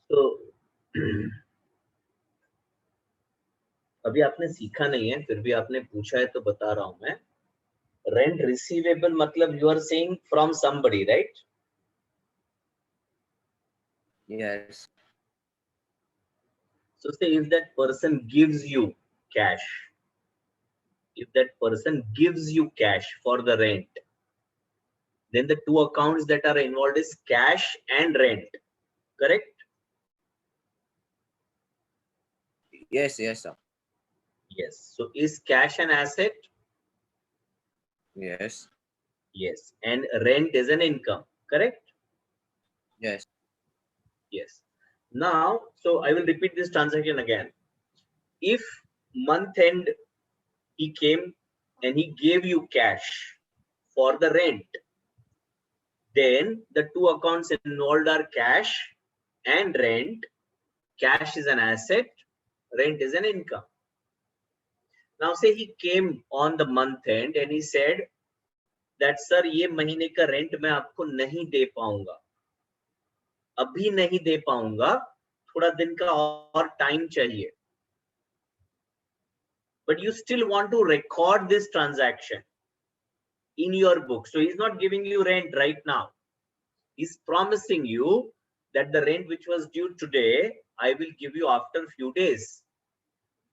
Speaker 1: तो अभी आपने सीखा नहीं है, फिर भी आपने पूछा है तो बता रहा हूं मैं। रेंट रिसीवेबल मतलब you are saying from somebody, right?
Speaker 6: Yes.
Speaker 1: So say if that person gives you cash, if that person gives you cash for the rent, then the two accounts that are involved is cash and rent, correct?
Speaker 6: Yes, yes, sir.
Speaker 1: Yes. So is cash an asset?
Speaker 6: Yes.
Speaker 1: Yes. And rent is an income, correct?
Speaker 6: Yes.
Speaker 1: Yes. Now, so I will repeat this transaction again. If month end he came and he gave you cash for the rent, then the two accounts involved are cash and rent. Cash is an asset, rent is an income. Now say he came on the month end and he said that sir, ये महीने का rent मैं आपको नहीं दे पाऊंगा, अभी नहीं दे पाऊंगा, थोड़ा दिन का और टाइम चाहिए. But you still want to record this transaction in your book. So he's not giving you rent right now. He's promising you that the rent which was due today, I will give you after a few days.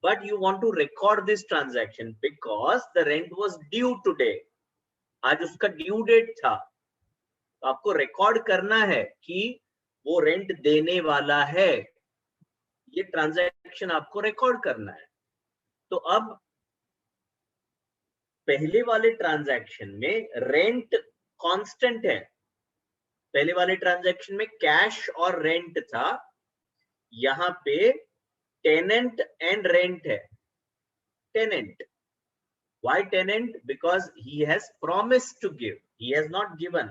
Speaker 1: But you want to record this transaction because the rent was due today. आज उसका due date था, तो आपको record करना है कि वो rent देने वाला है, ये ट्रांजैक्शन आपको रिकॉर्ड करना है। तो अब पहले वाले ट्रांजैक्शन में रेंट कांस्टेंट है, पहले वाले ट्रांजैक्शन में कैश और रेंट था, यहां पे टेनेंट एंड रेंट है। Tenant, why tenant? Because he has promised to give, he has not given.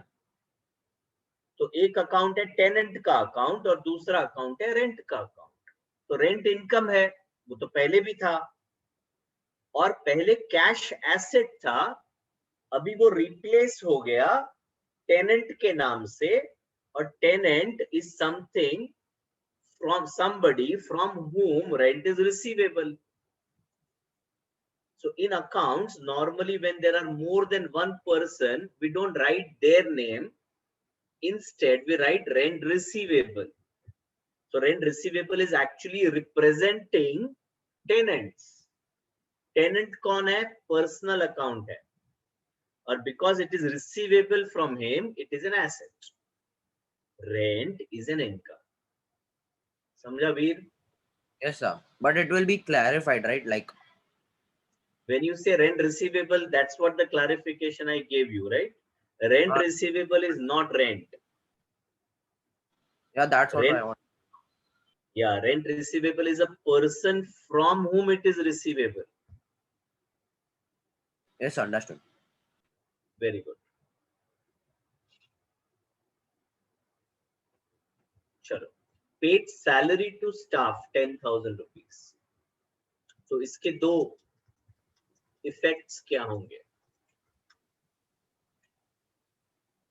Speaker 1: तो एक अकाउंट है टेनेंट का अकाउंट और दूसरा अकाउंट है रेंट का अकाउंट। तो रेंट इनकम है, वो तो पहले भी था, और पहले कैश एसेट था, अभी वो रिप्लेस हो गया टेनेंट के नाम से, और tenant is something from somebody from whom rent is receivable. So in accounts, normally when there are more than one person, we don't write their name. Instead, we write rent receivable. So rent receivable is actually representing tenants. Tenant कौन है? Personal account है. और because it is receivable from him, it is an asset. Rent is an income. समझा वीर?
Speaker 6: Yes, sir. But it will be clarified, right? Like
Speaker 1: When you say rent receivable, that's what the clarification I gave you, right? Rent receivable is not rent.
Speaker 6: yeah, that's what
Speaker 1: Rent,
Speaker 6: I want.
Speaker 1: yeah, rent receivable is a person from whom it is receivable.
Speaker 6: Yes, understood.
Speaker 1: Very good. चलो, paid salary to staff 10,000 rupees. तो इसके दो effects क्या होंगे,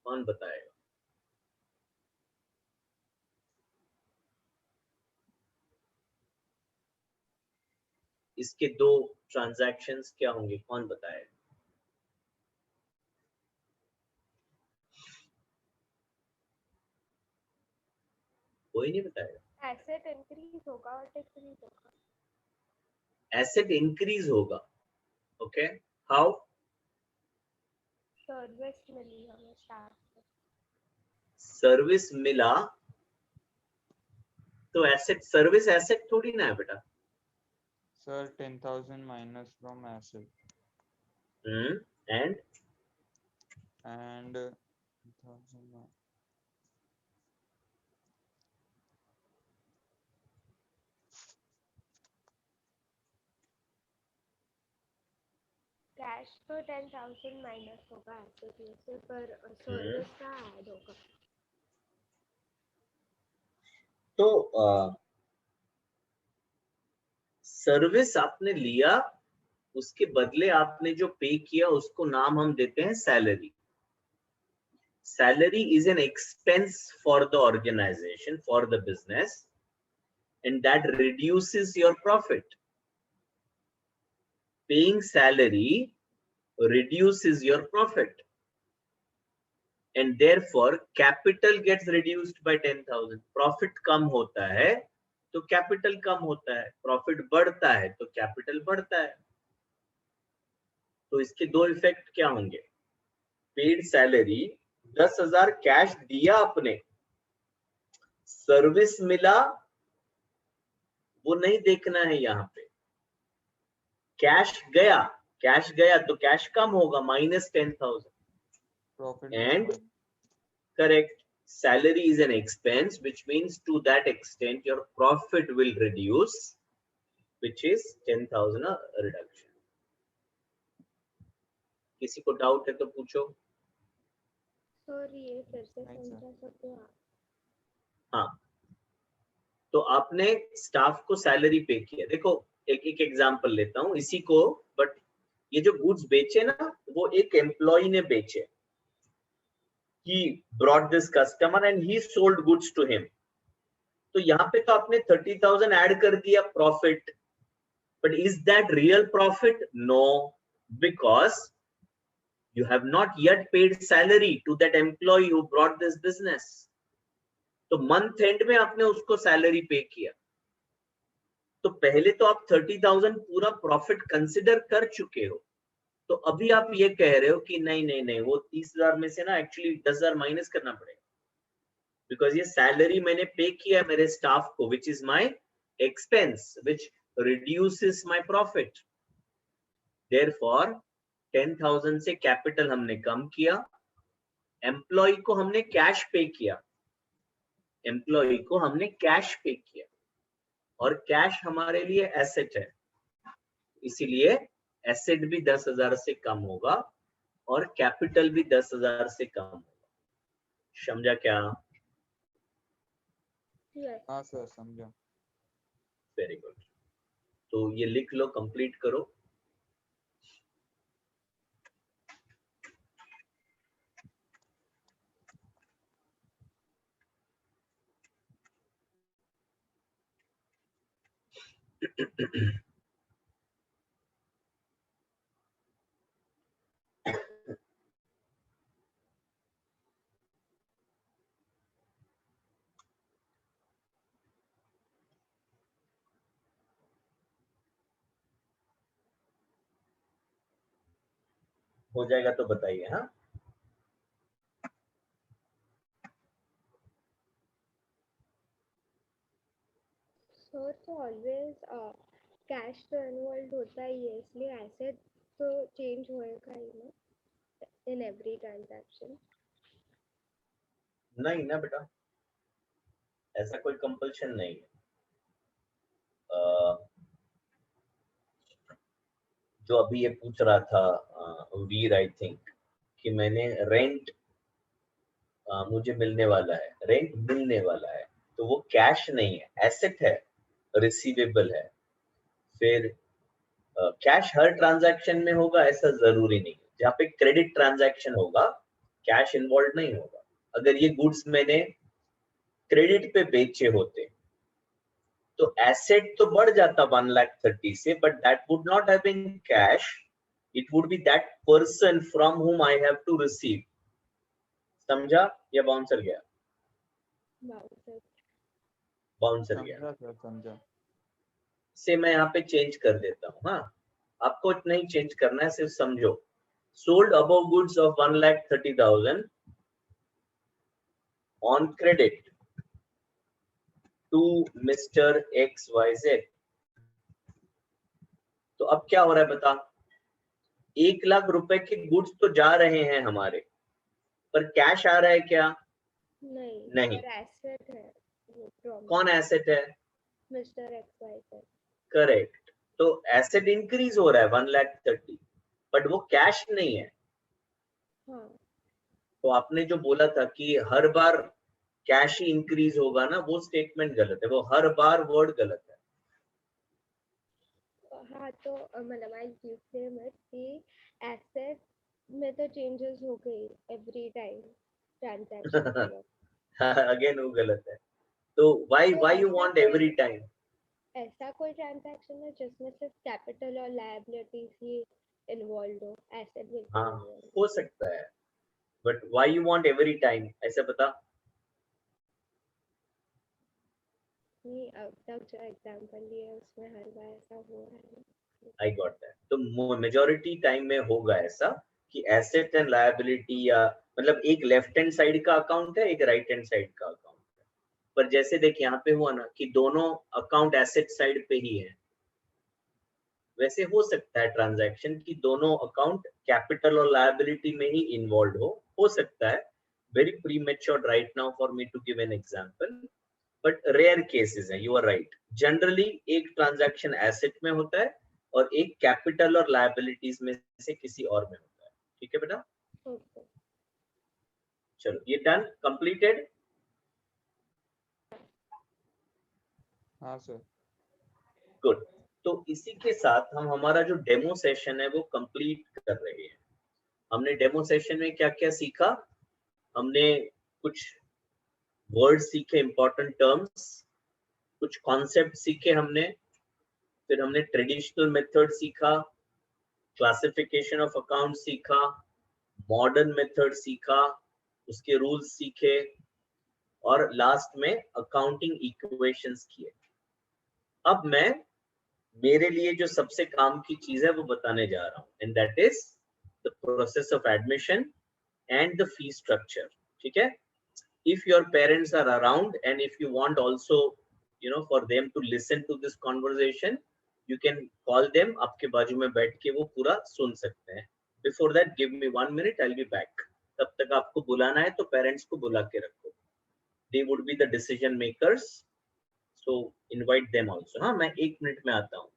Speaker 1: कौन बताएगा? इसके दो ट्रांजैक्शंस क्या होंगे, कौन बताएगा? कोई नहीं बताएगा।
Speaker 2: एसेट इंक्रीज होगा और डिक्रीज होगा।
Speaker 1: एसेट इंक्रीज होगा, ओके, हाउ?
Speaker 2: सर्विस मिली हमें स्टाफ को।
Speaker 1: सर्विस मिला तो एसेट, सर्विस एसेट थोड़ी ना है बेटा।
Speaker 3: Sir, 10,000 minus from asset.
Speaker 1: And
Speaker 3: 10,000
Speaker 2: cash तो 10,000 माइनस होगा एसेट में से, पर सर्विस का ऐड होगा।
Speaker 1: तो सर्विस आपने लिया, उसके बदले आपने जो पे किया उसको नाम हम देते हैं salary. Salary is an expense for the organization, for the business, and that reduces your profit. Paying salary reduces your profit, and therefore capital gets reduced by 10,000. Profit कम होता है तो कैपिटल कम होता है, प्रॉफिट बढ़ता है तो कैपिटल बढ़ता है। तो इसके दो इफेक्ट क्या होंगे? पेड सैलरी 10,000 कैश दिया आपने, सर्विस मिला वो नहीं देखना है यहाँ पे। कैश गया तो कैश कम होगा, minus 10,000।
Speaker 3: profit.
Speaker 1: And correct, salary is an expense, which means to that extent your profit will reduce, which is 10,000 a reduction. किसी को डाउट है तो पूछो।
Speaker 2: सॉरी, ये फिर से समझा सकते हो आप?
Speaker 1: हाँ, तो आपने स्टाफ को सैलरी पे किया। देखो एक एग्जांपल लेता हूँ इसी को, बट ये जो गुड्स बेचे ना वो एक एम्प्लॉय ने बेचे। He brought this customer and he sold goods to him. तो यहाँ पे तो आपने 30,000 ऐड कर दिया profit, but is that real profit? No, because you have not yet paid salary to that employee who brought this business. तो month and में आपने उसको सैलरी पे किया, तो पहले तो आप 30,000 पूरा प्रॉफिट कंसिडर कर चुके हो, तो अभी आप ये कह रहे हो कि नहीं नहीं नहीं, वो 30,000 में से ना एक्चुअली 10,000 माइनस करना पड़ेगा, बिकॉज ये सैलरी मैंने पे किया मेरे स्टाफ को, which is my expense, which reduces my profit. Therefore 10,000 से कैपिटल हमने कम किया, एम्प्लॉय को हमने कैश पे किया, एम्प्लॉय को हमने कैश पे किया, और कैश हमारे लिए एसेट है, इसीलिए एसेट भी 10,000 से कम होगा और कैपिटल भी 10,000 से कम होगा। समझा क्या?
Speaker 2: Yes.
Speaker 3: हाँ सर समझा।
Speaker 1: Very good. तो ये लिख लो, कंप्लीट करो। हो जाएगा तो बताइए। हाँ,
Speaker 2: सर तो ऑलवेज कैश तो इन्वॉल्व होता ही है, इसलिए एसेट तो चेंज होएगा ही ना इन एवरी ट्रांजैक्शन।
Speaker 1: नहीं ना बेटा, ऐसा कोई कंपल्शन नहीं है। जो अभी ये पूछ रहा था वीर, आई थिंक, कि मैंने रेंट मुझे मिलने वाला है, रेंट मिलने वाला है, तो वो कैश नहीं है, एसेट है, रिसीवेबल है। फिर कैश हर ट्रांजैक्शन में होगा ऐसा जरूरी नहीं है। जहाँ पे क्रेडिट ट्रांजैक्शन होगा कैश इन्वॉल्व नहीं होगा। अगर ये गुड्स मैंने क्रेडिट पे बेचे होते तो एसेट तो बढ़ जाता 1,30,000 से, but that would not have been cash, it would be that person from whom I have to receive। समझा या बाउंसर गया?
Speaker 2: बाउंसर।
Speaker 1: बाउंसर गया
Speaker 3: समझा सर समझा।
Speaker 1: से मैं यहाँ पे चेंज कर देता हूँ। हाँ, आपको नहीं चेंज करना है, सिर्फ समझो। Sold above goods of 1,30,000 on credit to mister XYZ। तो अब क्या हो रहा है बता, 1,00,000 रुपए के गुड्स तो जा रहे हैं हमारे, पर कैश आ रहा है क्या? नहीं।
Speaker 2: और एसेट है वो from
Speaker 1: कौन एसेट है?
Speaker 2: Mister XYZ।
Speaker 1: करेक्ट। तो एसेट इंक्रीज हो रहा है 1,30,000, बट वो कैश नहीं है।
Speaker 2: हाँ,
Speaker 1: तो आपने जो बोला था कि हर बार कैश ही इंक्रीज होगा ना, वो स्टेटमेंट गलत है, वो हर बार वर्ड गलत है।
Speaker 2: हाँ तो मतलब आई रिफ्रेम इट कि एसेट में तो चेंजेस हो गई एवरी टाइम ट्रांजैक्शन।
Speaker 1: अगेन वो गलत है। तो why you want every time?
Speaker 2: ऐसा कोई ट्रांजैक्शन है जिसमें सिर्फ कैपिटल और लायबिलिटीज ही इन्वॉल्व हो, एसेट भी
Speaker 1: हाँ, हो सकता है, but why you want every time, ऐसा बता।
Speaker 2: नहीं, अब तक जो एग्जांपल लिए उसमें हर बार ऐसा हो रहा है।
Speaker 1: I got that. तो मेजॉरिटी टाइम में होगा ऐसा कि एसेट एंड लायबिलिटी, या मतलब एक लेफ्ट हैंड साइड का अकाउंट है, एक राइट हैंड साइड का अकाउंट है, पर जैसे देख यहाँ पे हुआ ना कि दोनों अकाउंट एसेट साइड पे ही है, वैसे हो सकता है ट्रांजैक्शन कि दोनों अकाउंट कैपिटल और लायबिलिटी में ही इन्वॉल्व हो सकता है। Very premature right now for me to give an example, but rare cases है। यू आर राइट, जनरली एक ट्रांजैक्शन एसेट में होता है और एक कैपिटल और लायबिलिटीज में से किसी और में होता है। ठीक है बेटा,
Speaker 2: ओके।
Speaker 1: चलो ये डन, कंप्लीटेड।
Speaker 3: हाँ सर।
Speaker 1: गुड। तो इसी के साथ हम हमारा जो डेमो सेशन है वो कंप्लीट कर रहे हैं। हमने डेमो सेशन में क्या क्या सीखा? हमने कुछ वर्ड सीखे, इंपॉर्टेंट टर्म्स, कुछ कॉन्सेप्ट सीखे हमने, फिर हमने ट्रेडिशनल मेथड सीखा, क्लासिफिकेशन ऑफ अकाउंट सीखा, मॉडर्न मेथड सीखा, उसके रूल्स सीखे, और लास्ट में अकाउंटिंग इक्वेशंस किए। अब मैं मेरे लिए जो सबसे काम की चीज है वो बताने जा रहा हूं, and that is the process of admission and the fee structure. ठीक है? If your parents are around and if you want also, you know, for them to listen to this conversation, you can call them. आपके बाजू में बैठ के वो पूरा सुन सकते हैं. Before that, give me 1 minute, I'll be back. तब तक आपको बुलाना है तो parents को बुला के रखो. They would be the decision makers. So invite them also. हाँ, मैं 1 मिनट में आता हूँ.